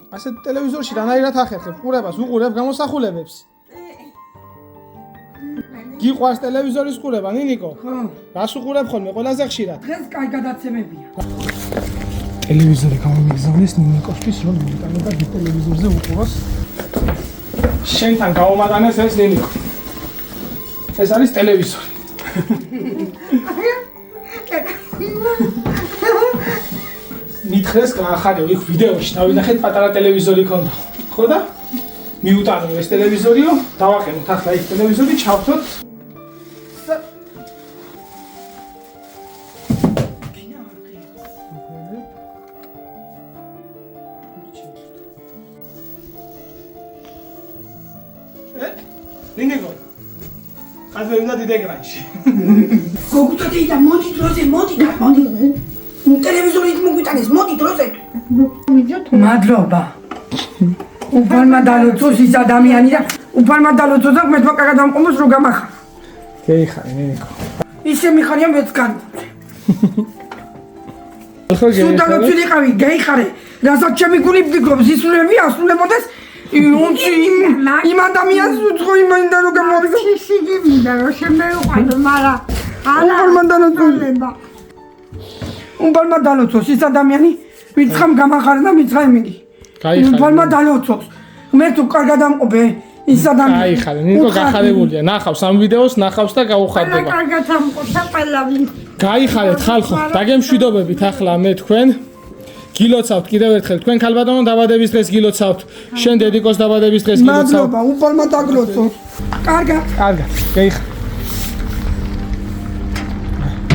ასეთ ტელევიზორში რანაირად ახერხებ ყურებას, უყურებ გამოსახულებებს. გიყვარს ტელევიზორის ყურება, ნინიკო? ხო. რას უყურებ ხოლმე ყველაზე ხშირად? დღეს კაი გადაცემებია. ტელევიზორი გამომიგზავნეს ნინიკოშთვის, რომ მიტანება ტელევიზორზე უყუროს. შენთან გამომატანეს ეს ნინიკო. ეს არის ტელევიზორი. მითხრეს გაახარიო იქ ვიდეოში, დავინახეთ პატარა ტელევიზორი ქონდა. ხო და? მიუტანო ეს ტელევიზორიო, დავაყენოთ ახლა ის ტელევიზორი, ჩავთოთ. ნინიკო. ხაზმევიდა დიდ ეკრანში. გოგუტათი და მოდი დროზე, მოდი. ტელევიზორი მოგვიტანეს, მოდი დროზე. მადლობა. უფალმა დალოცოს ის ადამიანი და უფალმა დალოცოს და მე თქვა გადამყომოს რო გამახარ. გეიხარე ნინიკო. ისე მიხარია მეც კარგი. ხო გეიხარე. სულ იყავი, გეიხარე. რასაც ჩემი გული ფიქრობს, ისულები ასრულებოდეს. იმ ადამიანს უცხო იმანდა რო გამოვიდა. ისინი მინდა რომ შემეუყვანო, მაგრამ უფალმა დალოცოს ის ადამიანი, ვინც ხამ გამახარა და ვინც ხამ მიდი. უფალმა დალოცოს. მე თუ კარგად ამყოფე ის ადამიანი. გაიხარე, ნინიკო გახარებულია. ნახავს ამ ვიდეოს, ნახავს და გაუხარდება. კარგად ამყოფა ყველა ვინ. გაიხარეთ ხალხო, დაგემშვიდობებით ახლა მე თქვენ. გილოცავთ კიდევ ერთხელ თქვენ ქალბატონო დაბადების დღეს გილოცავთ. შენ დედიკოს დაბადების დღეს გილოცავთ. მადლობა, უფალმა დაგლოცოს. კარგად. კარგად, გეიხარე.